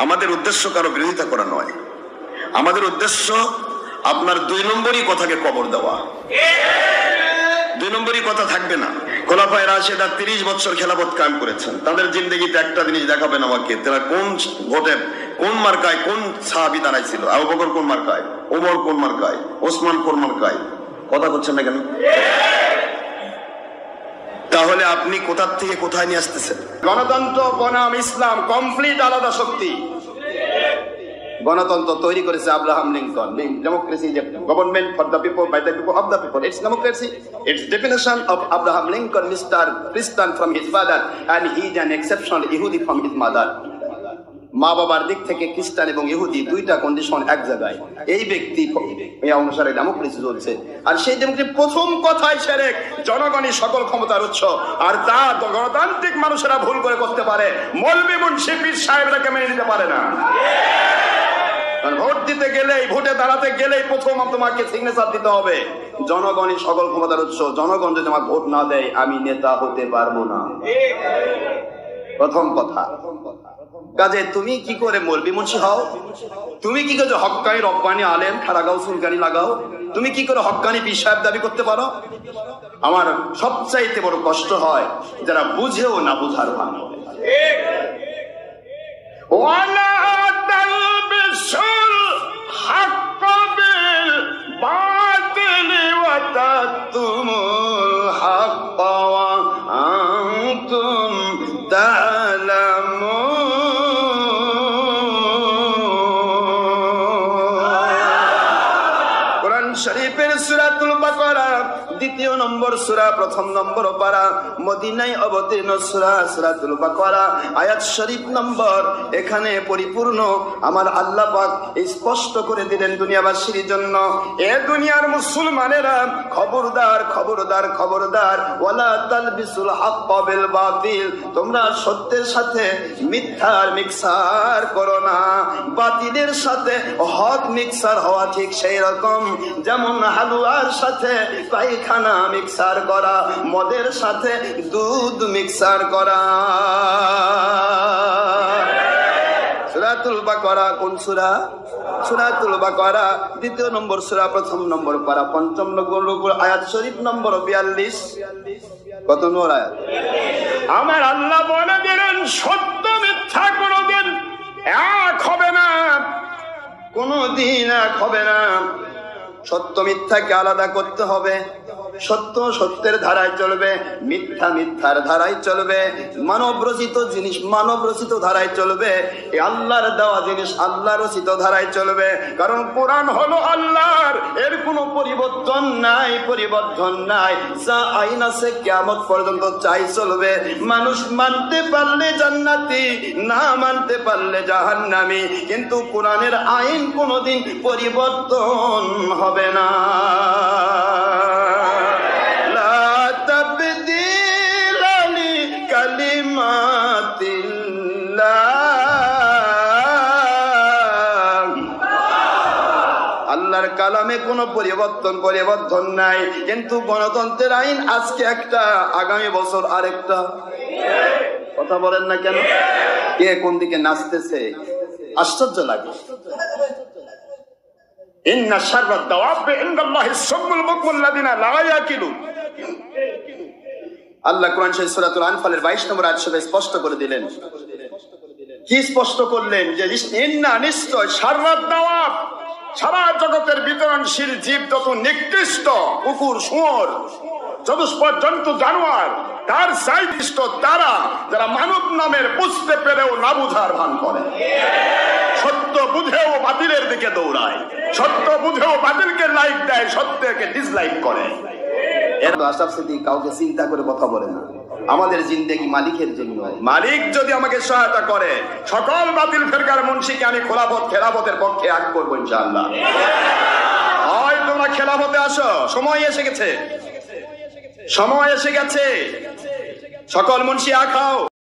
আমাদের উদ্দেশ্য কারো বিরোধিতা করা নয়, আমাদের উদ্দেশ্য আপনার 2 নম্বরই কথাকে কবর দেওয়া। 2 নম্বরই কথা থাকবে না। খোলাফায়ে রাশেদা 30 বছর খেলাফত কায়েম করেছেন। তাদের জিন্দেগিতে একটা জিনিস দেখাবেন আমাকে, তারা কোন ভোটে কোন মার্কায় কোন সাহাবী দাঁড়াইছিল। আবু বকর কোন মার্কায়, ওমর কোন মার্কায়, ওসমান কোন মার্কায়। কথা বলছেন না কেন? তাহলে আপনি কোথা থেকে কোথায় নিয়ে আসতেছেন? গণতন্ত্র বনাম ইসলাম কমপ্লিট আলাদা শক্তি। গণতন্ত্র তৈরি করেছে Abraham Lincoln. Democracy is government for the people by the people of the people. It's democracy, it's definition of Abraham Lincoln, mister Christian from his father and he is an exceptional ইহুদি from his mother. মা বাবার দিক থেকে খ্রিস্টান এবং ইহুদি দুইটা condition এক জায়গায়। এই ব্যক্তি অনুসারে ডেমোক্রেসি চলছে। আর সেই ডেমোক্রেসি প্রথম কথাই শিরক, জনগণই সকল ক্ষমতার উৎস। আর তা গণতান্ত্রিক মানুষেরা ভুল করে করতে পারে, মৌলবি মুন্সি পীর সাহেবরা মেনে নিতে পারে না। ভোট দিতে গেলেই, ভোটে দাঁড়াতে গেলেই প্রথম তোমাকে সিগনেচার দিতে হবে। জনগণই সকল ক্ষমতার উৎস, জনগণ যদি আমার ভোট না দেয় আমি নেতা হতে পারবো না। প্রথম কথা। কাজে তুমি কি করে মৌলবি মুন্সি হও? তুমি কি করে হক্কানি রব্বানি আলেম খারাগাও সুলকানি লাগাও? তুমি কি করে হক্কানি পীর সাহেব দাবি করতে পারো? আমার সবচাইতে বড় কষ্ট হয় যারা বুঝেও না বুঝার ভান করে। ওয়ালা তালবিসুল হাক্কা বিল বাতিল ওয়া তাকতুমুল হাক্কা ওয়া আনতুম তা'লামুন। কোরআন শরীফের সূরাতুল বাকারা 2 নম্বর সূরা 1 নম্বর পারা, মদিনায় অবতীর্ণ সূরা সূরাতুল বাকারা আয়াত শরীফ নম্বর। এখানে পরিপূর্ণ আমার আল্লাহ পাক স্পষ্ট করে দিলেন দুনিয়াবাসীর জন্য, এ দুনিয়ার মুসলমানেরা খবরদার খবরদার খবরদার, ওয়ালা তালবিসুল হাক্কা বিল বাতিল, তোমরা সত্যের সাথে মিথ্যার মিক্সার করো না। বাতিলের সাথে হক মিক্সার হওয়া ঠিক সেই রকম যেমন হালুয়ার সাথে পায়খানা মিক্সার করা, মদের সাথে দুধ মিক্সার করা। সূরাতুল বাকারা কোন সূরা? সূরাতুল বাকারা 2 নম্বর সূরা 1 নম্বর পারা 5 নম্বর আয়াত শরীফ নম্বর 42। কত নম্বর আয়াত? আমার আল্লাহ বলে দিলেন সত্য মিথ্যা কোনদিন এক হবে না, কোনদিন এক হবে না। সত্য মিথ্যাকে আলাদা করতে হবে। সত্য সত্যের ধারায় চলবে, মিথ্যা মিথ্যার ধারায় চলবে, মানব রচিত জিনিস মানব রচিত ধারায় চলবে, এই আল্লাহর দেওয়া জিনিস আল্লাহ রচিত ধারায় চলবে। কারণ কোরআন হলো আল্লাহর, এর কোনো পরিবর্তন নাই, পরিবর্তন নাই। যা আইন আছে কিয়ামত পর্যন্ত চাই চলবে। মানুষ মানতে পারলে জান্নাতি, না মানতে পারলে জাহান্নামী, কিন্তু কোরআনের আইন কোনোদিন পরিবর্তন হবে না। আল্লাহর কালামে কোনো পরিবর্তন নাই। কিন্তু গণতন্ত্রের আইন আজকে একটা, আগামী বছর আরেকটা। কথা বলেন না কেন? কে কোন দিকে নাচতেছে আশ্চর্য লাগে। ইন্না শাররাদ দাওয়াবি ইনদাল্লাহিস সুম্মুল বুকমুল্লাযিনা লা ইয়াকিলুন। আল্লাহ কোরআন শরীফ সূরাতুল আনফালের 22 নম্বর আয়াতে স্পষ্ট করে দিলেন। কি স্পষ্ট করলেন? যে ইন্না নিশ্চয় শাররাদ দাওয়াব, সারা জগতের বিতরণশীল জীব যত নিকৃষ্ট, কুকুর শুয়োর চতুষ্পদ জন্তু জানোয়ার, তার চাইতে তারা যারা মানব নামের বুঝতে পেরেও না বুঝার ভান করে, সত্য বুঝেও বাতিলের দিকে দৌড়ায়, সত্য বুঝেও বাতিলকে লাইক দেয়, সত্যকে ডিসলাইক করে। এর আশরাফ সিদ্দিক কাউকে চিন্তা করে কথা বলে না। আমাদের জিন্দেগি মালিকের জন্য। মালিক যদি আমাকে সহায়তা করে, সকল বাতিল ফেরকার মুন্সিকে আমি খেলাফতের পক্ষে আগ করবো ইনশাআল্লাহ। হয় তোমরা খেলাফতে আসো, সময় এসে গেছে, সময় এসে গেছে। সকল মুন্সি আখাও।